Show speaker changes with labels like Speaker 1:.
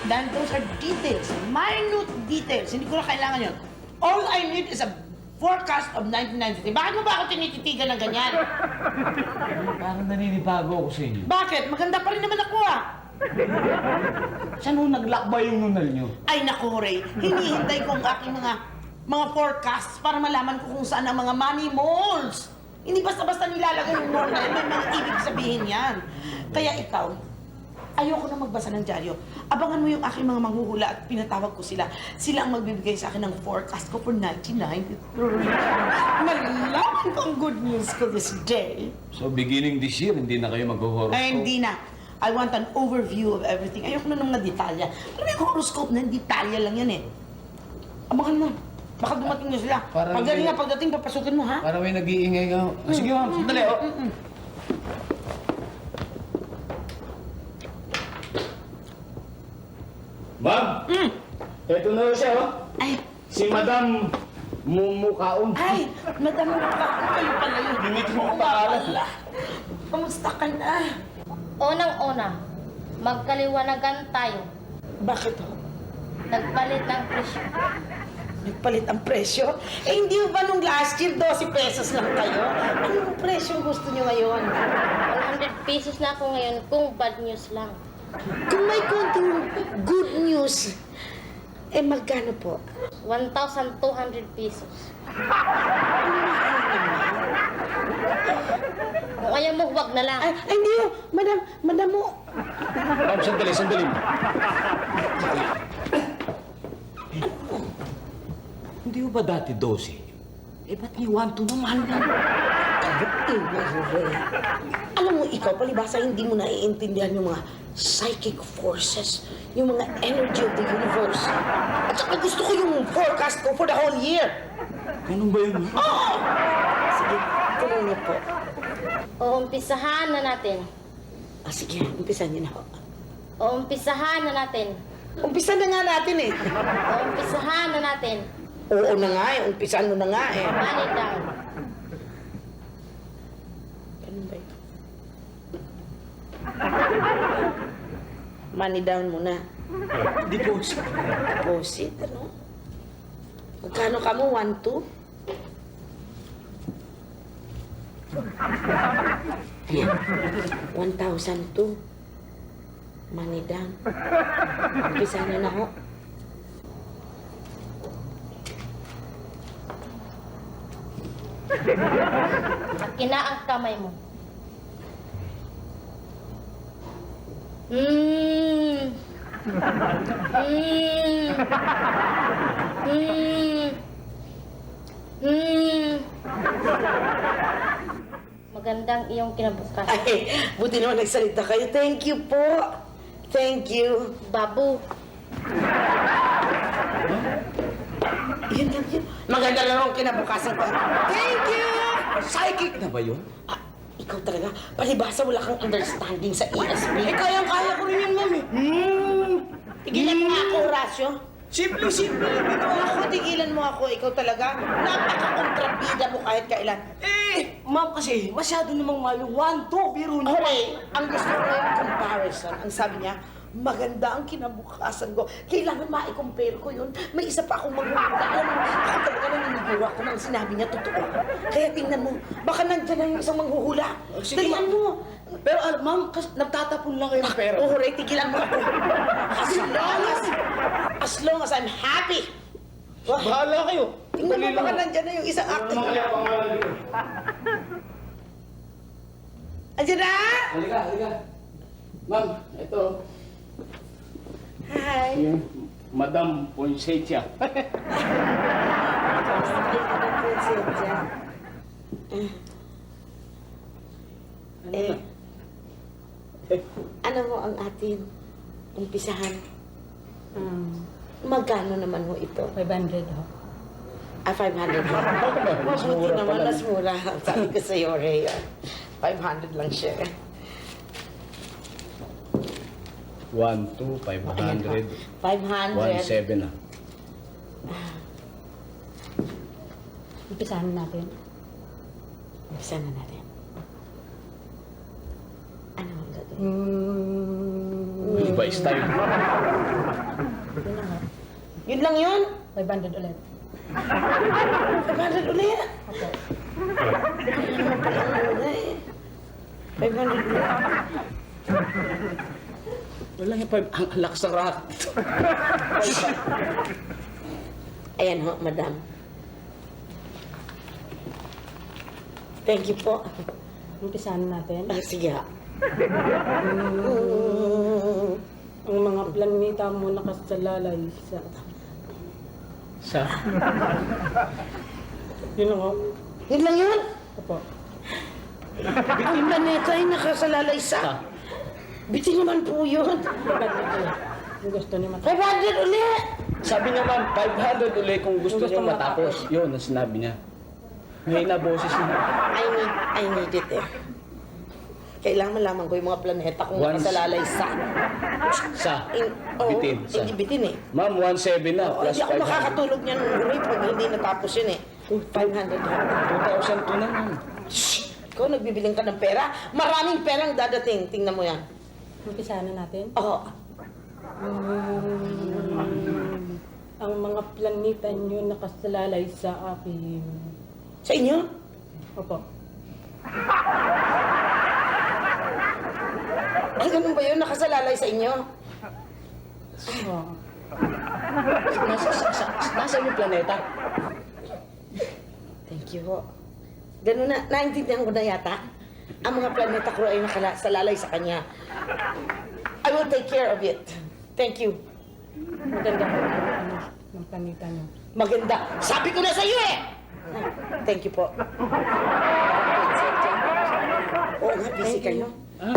Speaker 1: Dahil those are details, minute details. Hindi ko na kailangan yun. All I need is a forecast of 1993. Bakit mo ba ako tinititigan ng ganyan?
Speaker 2: Parang naninibago ako sa inyo.
Speaker 1: Bakit? Maganda pa rin naman ako ah.
Speaker 2: Saan ho naglakbay yung nunal nyo?
Speaker 1: Ay naku, Ray. Hinihintay ko ang aking mga forecasts para malaman ko kung saan ang mga money malls. Hindi basta-basta nilalagay yung mall na yan. May mga ibig sabihin yan. Kaya ikaw, ayoko na magbasa ng dyaryo. Abangan mo yung aking mga manghuhula at pinatawag ko sila. Sila ang magbibigay sa akin ng forecast ko for 1993. Malalaman ko ang good news ko this day.
Speaker 2: So beginning this year, hindi na kayo mag-horoscope?
Speaker 1: Ay, hindi na. I want an overview of everything. Ayoko na ng mga detalya. Pero yung horoscope na detalya lang yan eh. Abangan mo. Baka dumating na sila.
Speaker 2: Parang
Speaker 1: Pagdating, papasukin mo, ha?
Speaker 2: Parang may nag-iingay ka. Sige, ma'am. Sandali, oh. Ma'am! Ito na siya, oh.
Speaker 1: Ay,
Speaker 2: Si Madam Mumukaon.
Speaker 1: ay, madami na pa. Kayo pala yun.
Speaker 2: Hindi ko
Speaker 1: Oo nga
Speaker 2: mapaalam.
Speaker 1: pala. Kamusta ka na?
Speaker 3: Unang-una, magkaliwanagan tayo.
Speaker 1: Bakit ho?
Speaker 3: Nagpalit ng presyo.
Speaker 1: Nagpalit ang presyo? Eh, hindi ba nung last year 12 pesos lang kayo? Anong presyo gusto nyo ngayon?
Speaker 3: 100 pesos na ako ngayon kung bad news lang.
Speaker 1: Kung may konting good news, eh magkano po?
Speaker 3: 1,200 pesos. Kung ayaw mo, huwag na lang.
Speaker 1: Ay, hindi ho. Madam mo.
Speaker 2: Ma'am, sandali. Hindi ho ba dati 12? Eh, ba't niyo 1 naman?
Speaker 1: Alam mo, ikaw, palibasa, hindi mo naiintindihan yung mga psychic forces, yung mga energy of the universe. At saka gusto ko yung forecast ko for the whole year.
Speaker 2: Ganun ba yun?
Speaker 1: Oo! Sige, tuloy niyo po.
Speaker 3: Uumpisahan na natin.
Speaker 1: Sige, umpisan niyo na ho.
Speaker 3: Uumpisahan na natin.
Speaker 1: Umpisa na nga natin eh.
Speaker 3: Uumpisahan na natin.
Speaker 1: Oo na nga eh, umpisan mo na nga eh.
Speaker 3: Money down.
Speaker 1: Ganun ba ito? Money down muna.
Speaker 2: Deposit.
Speaker 1: Deposit, ano? Magkano ka mo? 1, 2? Yan. 1,002. Money down. Umpisa niyo na ho.
Speaker 3: Akin na ang kamay mo. Magandang iyong kinabukas.
Speaker 1: Ay, buti naman nagsalita kayo. Thank you po. Thank you.
Speaker 3: Babu.
Speaker 1: Yun lang yun. Maganda lang ang kinabukasan ko. Thank you!
Speaker 2: Psychic na ba yun?
Speaker 1: Ah, ikaw talaga, palibasa wala kang understanding sa ESP.
Speaker 2: Eh, kayang-kaya ko rin yun, ma'am eh.
Speaker 1: Tigilan mo nga ako, Horacio.
Speaker 2: Simple lang ito.
Speaker 1: Ako, tigilan mo ako. Ikaw talaga, napaka-kontrabida mo kahit kailan.
Speaker 2: Eh, ma'am kasi, masyado namang malo. 1, 2, biro niyo.
Speaker 1: Okay, ang gusto ko yung comparison. Ang sabi niya, maganda ang kinabukasan ko. Kailangan ma-compare ko yun. May isa pa akong maghuhula. Alam mo, ako talaga naninigura ko nang sinabi niya totoo. Kaya tingnan mo, baka nandyan na yung isang manghuhula.
Speaker 2: Sige,
Speaker 1: Dalian mo.
Speaker 2: Pero, ma'am, nagtatapon lang kayo ng pera.
Speaker 1: Oh, Ray, tigilan mo ako. As long as I'm happy. Wah,
Speaker 2: Bahala kayo.
Speaker 1: tingnan mo,
Speaker 2: Dali
Speaker 1: baka
Speaker 2: lang.
Speaker 1: nandyan na yung isang acting.
Speaker 2: Ano kaya pangalan dito?
Speaker 1: Andiyan na?
Speaker 2: Halika. Ma'am, ito.
Speaker 1: Hi.
Speaker 2: Yung Madam Poinsettia.
Speaker 1: Ano mo ang atin umpisahan? Magkano naman mo ito?
Speaker 3: 500 ho.
Speaker 1: 500 lang. Mabuti naman, mas mura. Sabi ko sa'yo, Ray. 500 lang siya.
Speaker 2: 1, 2, 500.
Speaker 1: 500.
Speaker 2: 1, 7 na.
Speaker 3: Umpisahan natin.
Speaker 1: Umpisa na natin. Ano ang gagawin?
Speaker 2: Iba style.
Speaker 1: Yun lang yun?
Speaker 3: 500 ulit.
Speaker 1: 500 ulit.
Speaker 3: Opo.
Speaker 1: Ano pala ang mura eh. 500 ulit.
Speaker 2: Wala yung ang lakas ng rahat.
Speaker 1: Ayan ho, madam. Thank you po.
Speaker 3: Umpisahan natin.
Speaker 1: Ah, sige ha.
Speaker 3: Ang mga planeta mo nakasalalay sa...
Speaker 2: Sa?
Speaker 3: Yun ako.
Speaker 1: Yun lang yun?
Speaker 3: Opo.
Speaker 1: Ang planeta ay nakasalalay sa. Bitin naman po yun.
Speaker 3: 500 ulit. Yung gusto niya
Speaker 1: 500 ulit!
Speaker 2: Sabi niya ma'am, 500 ulit kung gusto
Speaker 3: Kung gusto
Speaker 2: niya matapos. Yun ang sinabi niya. Ngayon na boses niya.
Speaker 1: I need it eh. Kailangan malaman ko yung mga planeta kung
Speaker 2: Once-
Speaker 1: nakasalalay sa.
Speaker 2: Sa?
Speaker 1: Oo,
Speaker 2: Bitin. Sa?
Speaker 1: hindi bitin eh.
Speaker 2: Ma'am, 1.7 na
Speaker 1: Oh,
Speaker 2: plus
Speaker 1: hindi ako
Speaker 2: 500.
Speaker 1: makakatulog niyan ulit pag hindi natapos yun eh. 500
Speaker 2: 2,002 na ma'am.
Speaker 1: Shh! Ikaw nagbibiling ka ng pera? Maraming perang dadating. Tingnan mo yan.
Speaker 3: Umpisahan na natin.
Speaker 1: Oo.
Speaker 3: Ang mga planeta niyo nakasalalay sa akin.
Speaker 1: Sa inyo?
Speaker 3: Opo.
Speaker 1: Ay, ganun ba yun? Nakasalalay sa inyo?
Speaker 3: Oo.
Speaker 2: Nasaan yung planeta?
Speaker 1: Thank you ho. Ganun na, naintindihan ko na yata. Ang mga planeta ko ay nakasalalay sa kanya. I will take care of it. Thank you.
Speaker 3: Maganda po ng planeta niyo.
Speaker 1: Maganda. Sabi ko na sa iyo eh! Thank you po. Oo nga, busy kayo.
Speaker 2: Ah,